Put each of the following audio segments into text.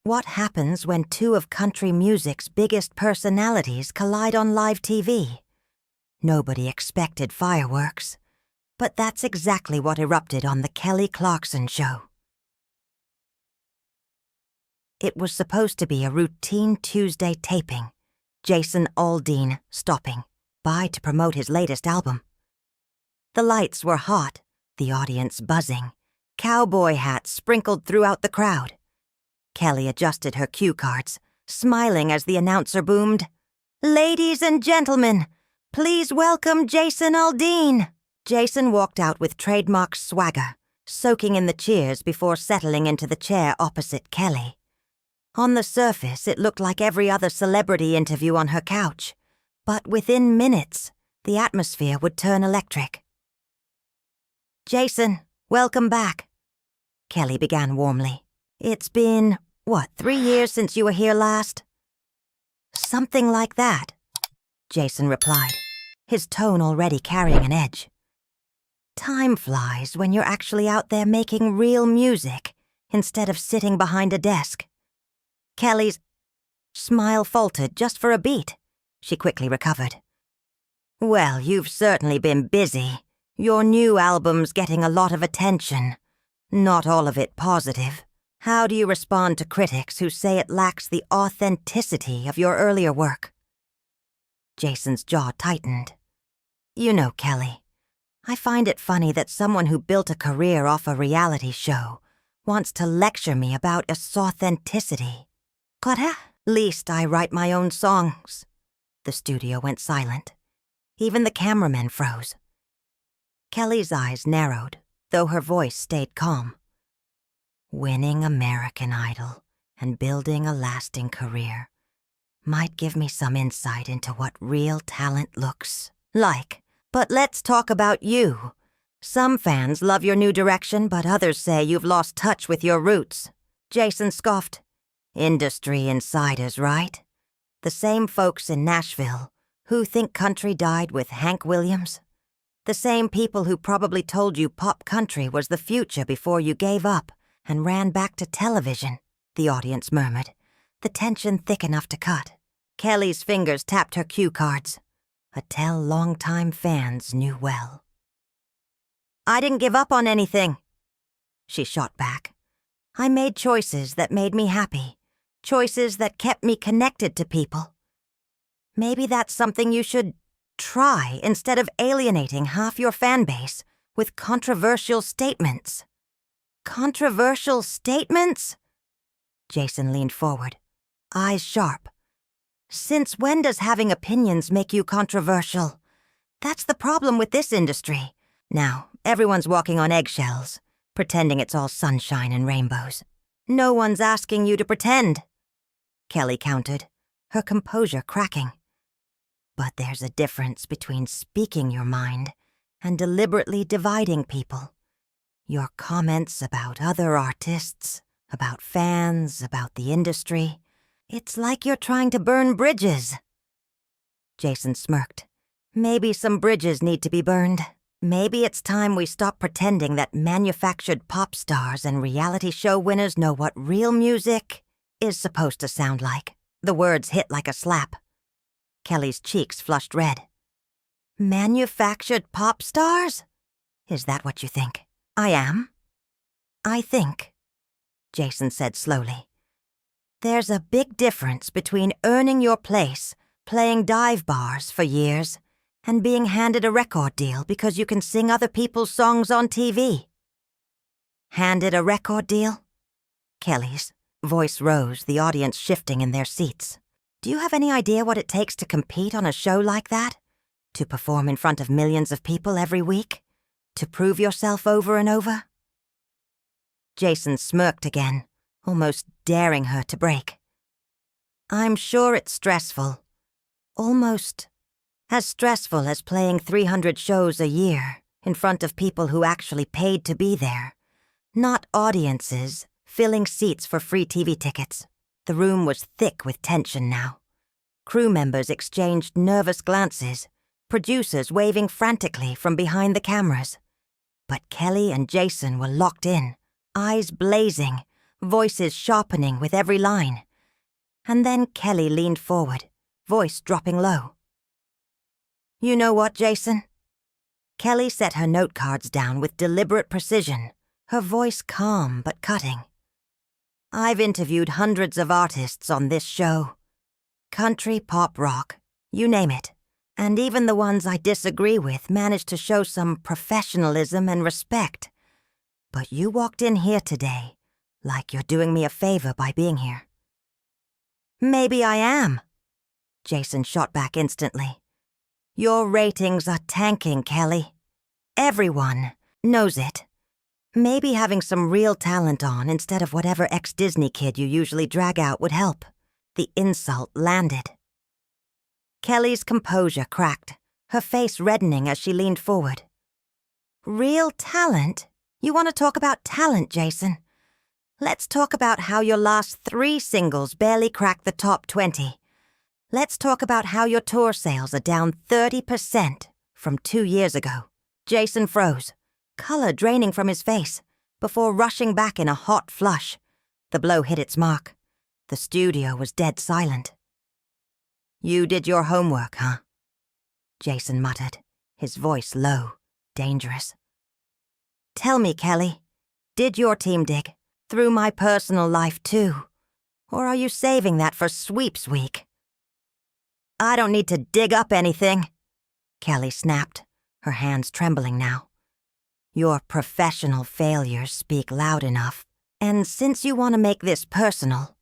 What happens when two of country music's biggest personalities collide on live TV? Nobody expected fireworks, but that's exactly what erupted on the Kelly Clarkson show. It was supposed to be a routine Tuesday taping, Jason Aldean stopping by to promote his latest album. The lights were hot, the audience buzzing, cowboy hats sprinkled throughout the crowd. Kelly adjusted her cue cards, smiling as the announcer boomed, "Ladies and gentlemen, please welcome Jason Aldean." Jason walked out with trademark swagger, soaking in the cheers before settling into the chair opposite Kelly. On the surface, it looked like every other celebrity interview on her couch, but within minutes, the atmosphere would turn electric. "Jason, welcome back," Kelly began warmly. "It's been, 3 years since you were here last?" "Something like that," Jason replied, his tone already carrying an edge. "Time flies when you're actually out there making real music instead of sitting behind a desk." Kelly's smile faltered just for a beat. She quickly recovered. "Well, you've certainly been busy. Your new album's getting a lot of attention. Not all of it positive. How do you respond to critics who say it lacks the authenticity of your earlier work?" Jason's jaw tightened. "You know, Kelly, I find it funny that someone who built a career off a reality show wants to lecture me about its authenticity. At least I write my own songs." The studio went silent. Even the cameramen froze. Kelly's eyes narrowed, though her voice stayed calm. "Winning American Idol and building a lasting career might give me some insight into what real talent looks like. But let's talk about you. Some fans love your new direction, but others say you've lost touch with your roots." Jason scoffed. "Industry insiders, right? The same folks in Nashville who think country died with Hank Williams. The same people who probably told you pop country was the future before you gave up and ran back to television," the audience murmured, the tension thick enough to cut. Kelly's fingers tapped her cue cards, a tell longtime fans knew well. "I didn't give up on anything," she shot back. "I made choices that made me happy, choices that kept me connected to people. Maybe that's something you should try instead of alienating half your fan base with controversial statements." "Controversial statements?" Jason leaned forward, eyes sharp. "Since when does having opinions make you controversial? That's the problem with this industry. Now, everyone's walking on eggshells, pretending it's all sunshine and rainbows." "No one's asking you to pretend," Kelly countered, her composure cracking. "But there's a difference between speaking your mind and deliberately dividing people. Your comments about other artists, about fans, about the industry, it's like you're trying to burn bridges." Jason smirked. "Maybe some bridges need to be burned. Maybe it's time we stop pretending that manufactured pop stars and reality show winners know what real music is supposed to sound like." The words hit like a slap. Kelly's cheeks flushed red. "Manufactured pop stars? Is that what you think I am?" "I think," Jason said slowly, "there's a big difference between earning your place playing dive bars for years and being handed a record deal because you can sing other people's songs on TV." "Handed a record deal?" Kelly's voice rose, the audience shifting in their seats. "Do you have any idea what it takes to compete on a show like that? To perform in front of millions of people every week? To prove yourself over and over?" Jason smirked again, almost daring her to break. "I'm sure it's stressful. Almost as stressful as playing 300 shows a year in front of people who actually paid to be there, not audiences filling seats for free TV tickets." The room was thick with tension now. Crew members exchanged nervous glances, producers waving frantically from behind the cameras. But Kelly and Jason were locked in, eyes blazing, voices sharpening with every line. And then Kelly leaned forward, voice dropping low. "You know what, Jason?" Kelly set her note cards down with deliberate precision, her voice calm but cutting. "I've interviewed hundreds of artists on this show. Country, pop, rock, you name it. And even the ones I disagree with manage to show some professionalism and respect. But you walked in here today like you're doing me a favor by being here." "Maybe I am," Jason shot back instantly. "Your ratings are tanking, Kelly. Everyone knows it. Maybe having some real talent on instead of whatever ex-Disney kid you usually drag out would help." The insult landed. Kelly's composure cracked, her face reddening as she leaned forward. "Real talent? You want to talk about talent, Jason? Let's talk about how your last 3 singles barely cracked the top 20. Let's talk about how your tour sales are down 30% from 2 years ago." Jason froze, color draining from his face, before rushing back in a hot flush. The blow hit its mark. The studio was dead silent. "You did your homework, huh?" Jason muttered, his voice low, dangerous. "Tell me, Kelly, did your team dig through my personal life too? Or are you saving that for sweeps week?" "I don't need to dig up anything," Kelly snapped, her hands trembling now. "Your professional failures speak loud enough. And since you want to make this personal,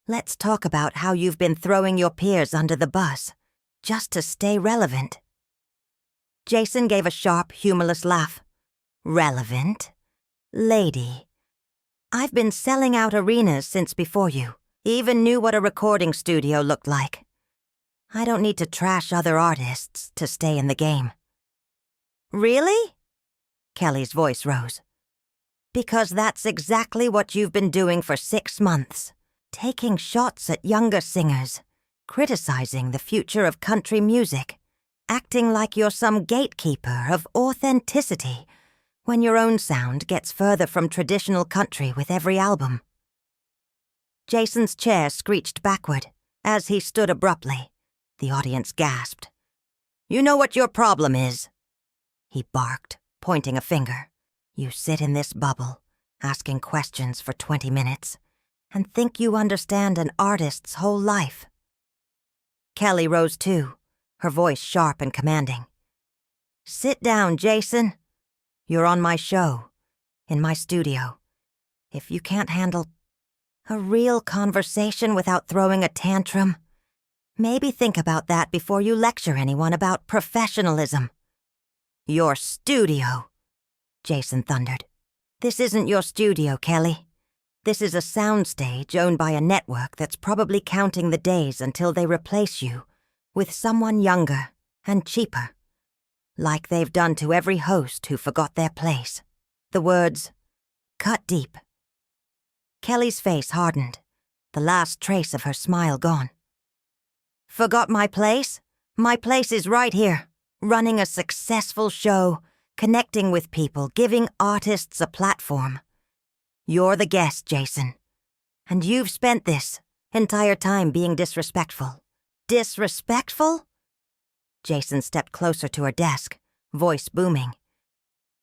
let's talk about how you've been throwing your peers under the bus, just to stay relevant." Jason gave a sharp, humorless laugh. "Relevant? Lady, I've been selling out arenas since before you even knew what a recording studio looked like. I don't need to trash other artists to stay in the game." "Really?" Kelly's voice rose. "Because that's exactly what you've been doing for 6 months. Taking shots at younger singers, criticizing the future of country music, acting like you're some gatekeeper of authenticity when your own sound gets further from traditional country with every album." Jason's chair screeched backward as he stood abruptly. The audience gasped. "You know what your problem is?" he barked, pointing a finger. "You sit in this bubble, asking questions for 20 minutes, and think you understand an artist's whole life." Kelly rose too, her voice sharp and commanding. "Sit down, Jason. You're on my show, in my studio. If you can't handle a real conversation without throwing a tantrum, maybe think about that before you lecture anyone about professionalism." "Your studio," Jason thundered. "This isn't your studio, Kelly. This is a soundstage owned by a network that's probably counting the days until they replace you with someone younger and cheaper, like they've done to every host who forgot their place." The words cut deep. Kelly's face hardened, the last trace of her smile gone. "Forgot my place? My place is right here, running a successful show, connecting with people, giving artists a platform. You're the guest, Jason. And you've spent this entire time being disrespectful." "Disrespectful?" Jason stepped closer to her desk, voice booming.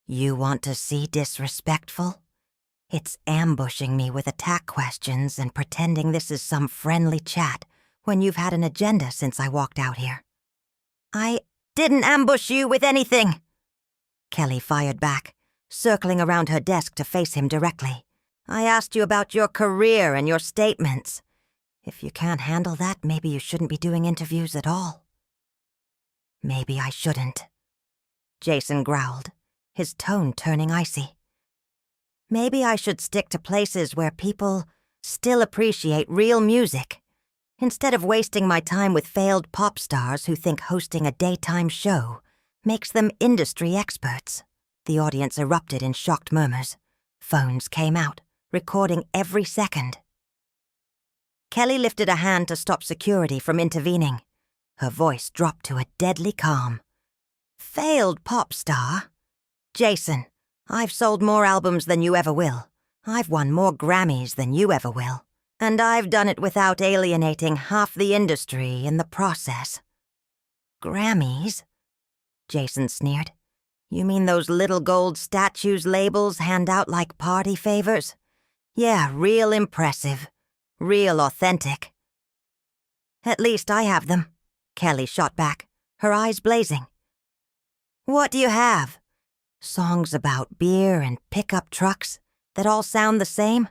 "You want to see disrespectful? It's ambushing me with attack questions and pretending this is some friendly chat when you've had an agenda since I walked out here." "I didn't ambush you with anything," Kelly fired back, circling around her desk to face him directly. "I asked you about your career and your statements. If you can't handle that, maybe you shouldn't be doing interviews at all." "Maybe I shouldn't," Jason growled, his tone turning icy. "Maybe I should stick to places where people still appreciate real music, instead of wasting my time with failed pop stars who think hosting a daytime show makes them industry experts." The audience erupted in shocked murmurs. Phones came out, recording every second. Kelly lifted a hand to stop security from intervening. Her voice dropped to a deadly calm. "Failed pop star? Jason, I've sold more albums than you ever will. I've won more Grammys than you ever will, and I've done it without alienating half the industry in the process." "Grammys?" Jason sneered. "You mean those little gold statues labels hand out like party favors? Yeah, real impressive. Real authentic." "At least I have them," Kelly shot back, her eyes blazing. "What do you have? Songs about beer and pickup trucks that all sound the same?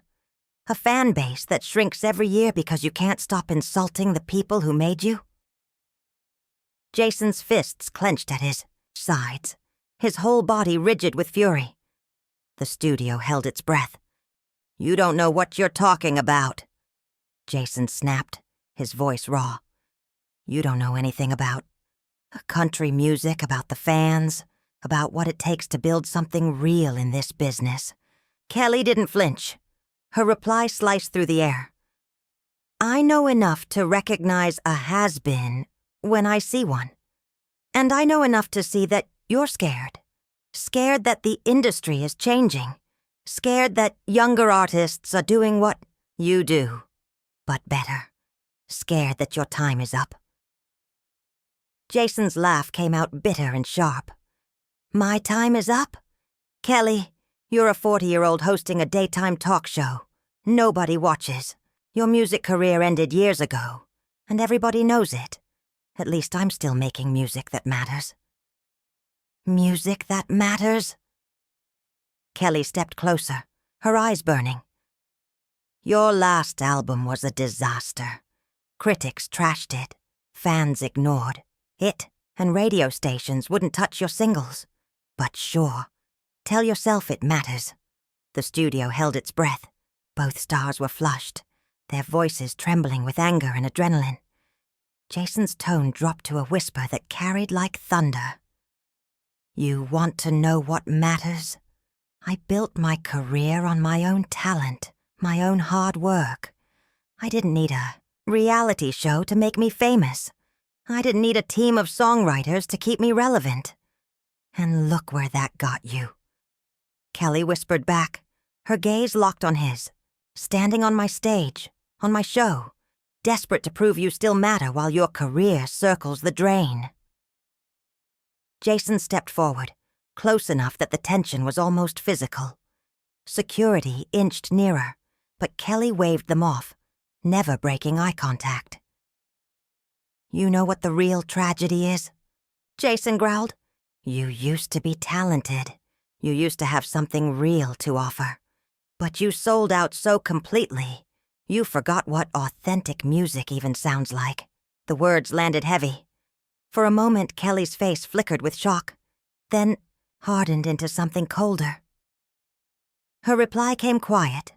A fan base that shrinks every year because you can't stop insulting the people who made you?" Jason's fists clenched at his sides, his whole body rigid with fury. The studio held its breath. "You don't know what you're talking about," Jason snapped, his voice raw. "You don't know anything about country music, about the fans, about what it takes to build something real in this business." Kelly didn't flinch. Her reply sliced through the air. "I know enough to recognize a has-been when I see one. And I know enough to see that you're scared. Scared that the industry is changing. Scared that younger artists are doing what you do, but better. Scared that your time is up." Jason's laugh came out bitter and sharp. "My time is up? Kelly, you're a 40-year-old hosting a daytime talk show. Nobody watches. Your music career ended years ago, and everybody knows it. At least I'm still making music that matters." "Music that matters?" Kelly stepped closer, her eyes burning. "Your last album was a disaster. Critics trashed it. Fans ignored it, and radio stations wouldn't touch your singles. But sure, tell yourself it matters." The studio held its breath. Both stars were flushed, their voices trembling with anger and adrenaline. Jason's tone dropped to a whisper that carried like thunder. "You want to know what matters? I built my career on my own talent, my own hard work. I didn't need a reality show to make me famous. I didn't need a team of songwriters to keep me relevant. And look where that got you." Kelly whispered back, her gaze locked on his. "Standing on my stage, on my show, desperate to prove you still matter while your career circles the drain." Jason stepped forward, close enough that the tension was almost physical. Security inched nearer, but Kelly waved them off, never breaking eye contact. "You know what the real tragedy is?" Jason growled. "You used to be talented. You used to have something real to offer. But you sold out so completely, you forgot what authentic music even sounds like." The words landed heavy. For a moment, Kelly's face flickered with shock, then hardened into something colder. Her reply came quiet,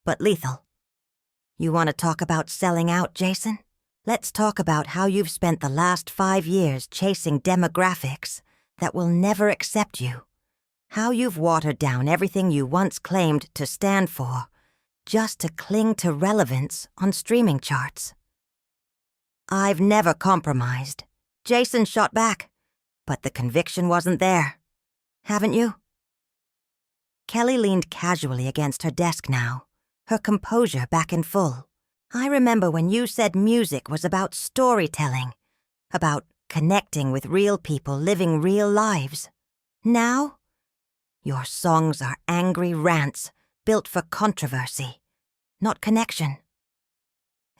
but lethal. "You want to talk about selling out, Jason? Let's talk about how you've spent the last 5 years chasing demographics that will never accept you. How you've watered down everything you once claimed to stand for, just to cling to relevance on streaming charts." "I've never compromised," Jason shot back, but the conviction wasn't there. "Haven't you?" Kelly leaned casually against her desk now, her composure back in full. "I remember when you said music was about storytelling, about connecting with real people living real lives. Now, your songs are angry rants built for controversy, not connection."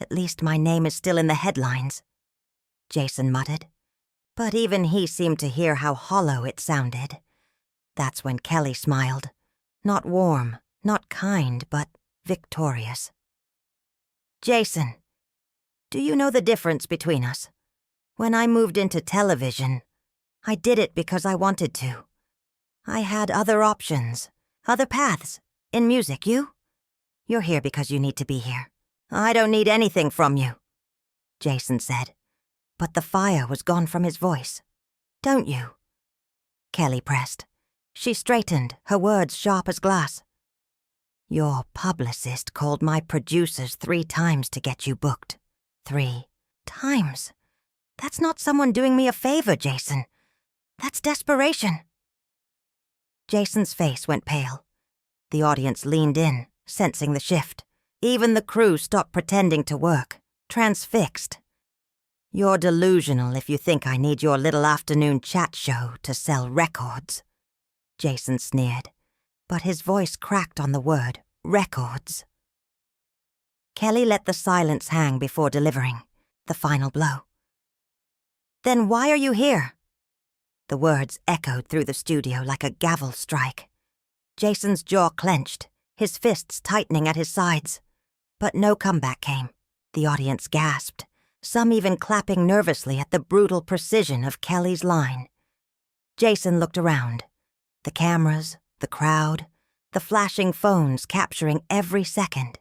"At least my name is still in the headlines," Jason muttered. But even he seemed to hear how hollow it sounded. That's when Kelly smiled. Not warm, not kind, but victorious. "Jason, do you know the difference between us? When I moved into television, I did it because I wanted to. I had other options, other paths, in music. You're here because you need to be here. I don't need anything from you," Jason said, but the fire was gone from his voice. "Don't you?" Kelly pressed. She straightened, her words sharp as glass. "Your publicist called my producers 3 times to get you booked. 3 times. That's not someone doing me a favor, Jason. That's desperation." Jason's face went pale. The audience leaned in, sensing the shift. Even the crew stopped pretending to work, transfixed. You're delusional if you think I need your little afternoon chat show to sell records, Jason sneered, but his voice cracked on the word records. Kelly let the silence hang before delivering the final blow. Then why are you here? The words echoed through the studio like a gavel strike. Jason's jaw clenched, his fists tightening at his sides. But no comeback came. The audience gasped, some even clapping nervously at the brutal precision of Kelly's line. Jason looked around. The cameras, the crowd, the flashing phones capturing every second.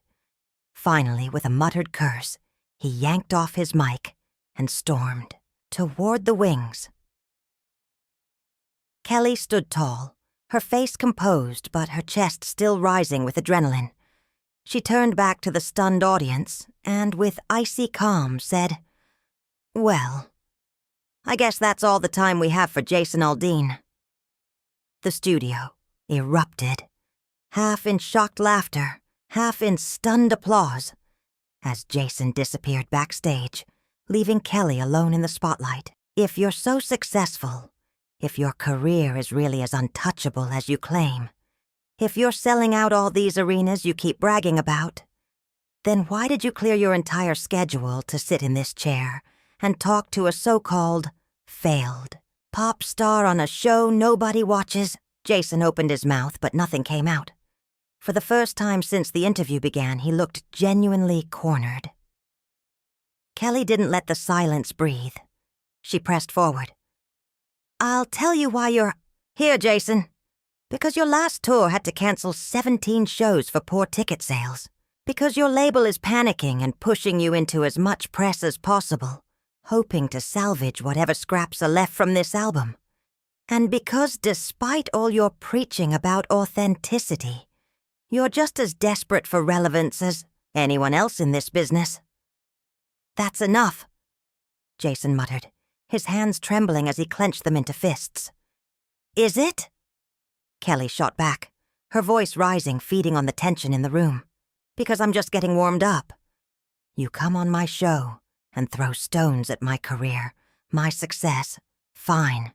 Finally, with a muttered curse, he yanked off his mic and stormed toward the wings. Kelly stood tall, her face composed but her chest still rising with adrenaline. She turned back to the stunned audience and, with icy calm, said, "Well, I guess that's all the time we have for Jason Aldean." The studio erupted, half in shocked laughter, half in stunned applause, as Jason disappeared backstage, leaving Kelly alone in the spotlight. If you're so successful, if your career is really as untouchable as you claim, if you're selling out all these arenas you keep bragging about, then why did you clear your entire schedule to sit in this chair and talk to a so-called failed pop star on a show nobody watches? Jason opened his mouth, but nothing came out. For the first time since the interview began, he looked genuinely cornered. Kelly didn't let the silence breathe. She pressed forward. "I'll tell you why you're here, Jason. Because your last tour had to cancel 17 shows for poor ticket sales. Because your label is panicking and pushing you into as much press as possible, hoping to salvage whatever scraps are left from this album. And because despite all your preaching about authenticity, you're just as desperate for relevance as anyone else in this business." "That's enough," Jason muttered, his hands trembling as he clenched them into fists. "Is it?" Kelly shot back, her voice rising, feeding on the tension in the room. "Because I'm just getting warmed up. You come on my show and throw stones at my career, my success. Fine.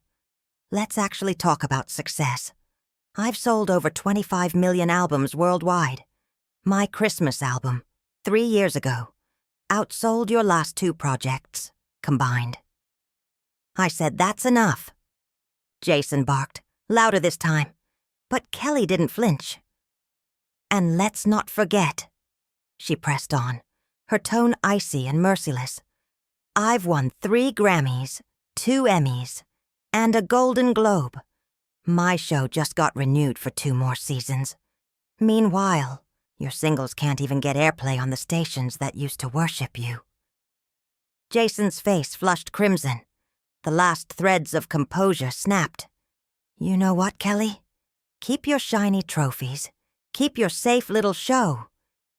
Let's actually talk about success. I've sold over 25 million albums worldwide. My Christmas album, 3 years ago, outsold your last 2 projects, combined." I said, "That's enough," Jason barked, louder this time. But Kelly didn't flinch. "And let's not forget," she pressed on, her tone icy and merciless, "I've won 3 Grammys, 2 Emmys, and a Golden Globe. My show just got renewed for 2 more seasons. Meanwhile, your singles can't even get airplay on the stations that used to worship you." Jason's face flushed crimson. The last threads of composure snapped. "You know what, Kelly? Keep your shiny trophies. Keep your safe little show.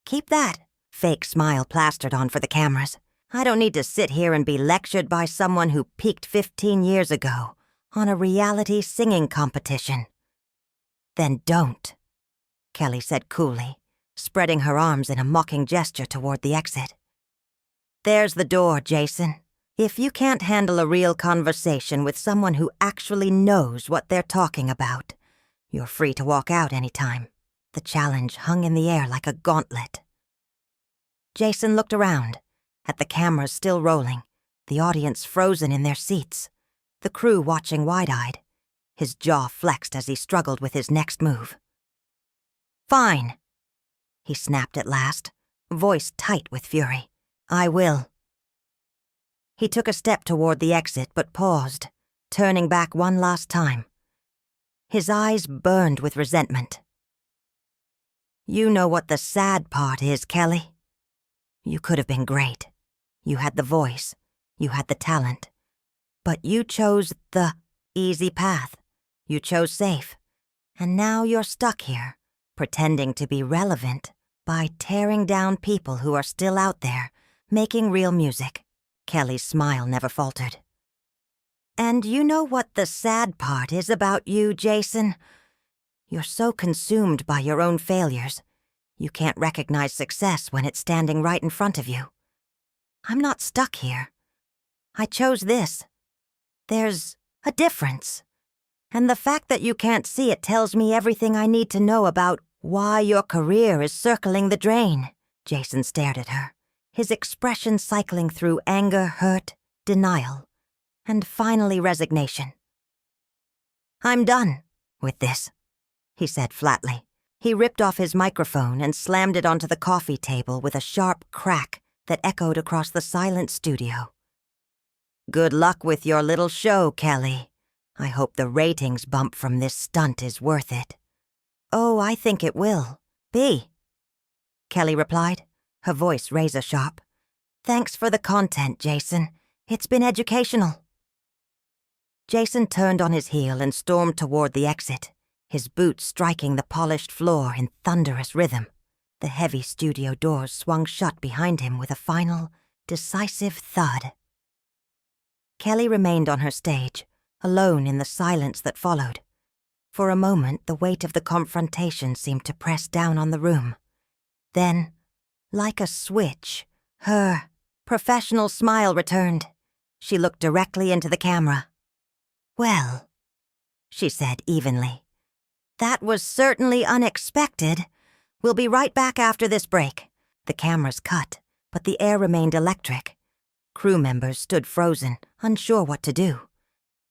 Keep that fake smile plastered on for the cameras. I don't need to sit here and be lectured by someone who peaked 15 years ago on a reality singing competition." "Then don't," Kelly said coolly, spreading her arms in a mocking gesture toward the exit. "There's the door, Jason. If you can't handle a real conversation with someone who actually knows what they're talking about, you're free to walk out anytime." The challenge hung in the air like a gauntlet. Jason looked around, at the cameras still rolling, the audience frozen in their seats, the crew watching wide-eyed. His jaw flexed as he struggled with his next move. "Fine," he snapped at last, voice tight with fury. "I will." He took a step toward the exit but paused, turning back one last time. His eyes burned with resentment. "You know what the sad part is, Kelly. You could have been great. You had the voice. You had the talent. But you chose the easy path. You chose safe. And now you're stuck here, pretending to be relevant by tearing down people who are still out there, making real music." Kelly's smile never faltered. "And you know what the sad part is about you, Jason? You're so consumed by your own failures. You can't recognize success when it's standing right in front of you. I'm not stuck here. I chose this. There's a difference. And the fact that you can't see it tells me everything I need to know about why your career is circling the drain. Jason stared at her, his expression cycling through anger, hurt, denial, and finally resignation. I'm done with this, he said flatly. He ripped off his microphone and slammed it onto the coffee table with a sharp crack that echoed across the silent studio. Good luck with your little show, Kelly. I hope the ratings bump from this stunt is worth it. Oh, I think it will. Be. Kelly replied, her voice razor-sharp. Thanks for the content, Jason. It's been educational. Jason turned on his heel and stormed toward the exit, his boots striking the polished floor in thunderous rhythm. The heavy studio doors swung shut behind him with a final, decisive thud. Kelly remained on her stage, alone in the silence that followed. For a moment, the weight of the confrontation seemed to press down on the room. Then, like a switch, her professional smile returned. She looked directly into the camera. Well, she said evenly, that was certainly unexpected. We'll be right back after this break. The cameras cut, but the air remained electric. Crew members stood frozen, unsure what to do.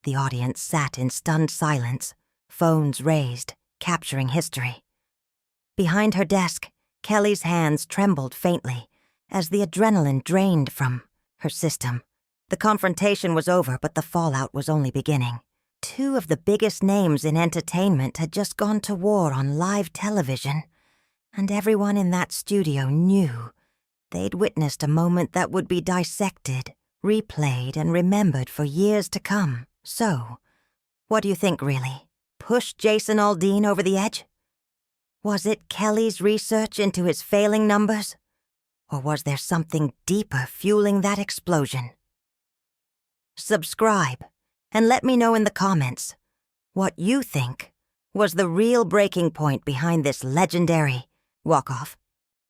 The audience sat in stunned silence, phones raised, capturing history. Behind her desk, Kelly's hands trembled faintly as the adrenaline drained from her system. The confrontation was over, but the fallout was only beginning. Two of the biggest names in entertainment had just gone to war on live television, and everyone in that studio knew they'd witnessed a moment that would be dissected, replayed, and remembered for years to come. So, what do you think, really? Pushed Jason Aldean over the edge? Was it Kelly's research into his failing numbers? Or was there something deeper fueling that explosion? Subscribe, and let me know in the comments what you think was the real breaking point behind this legendary walk-off.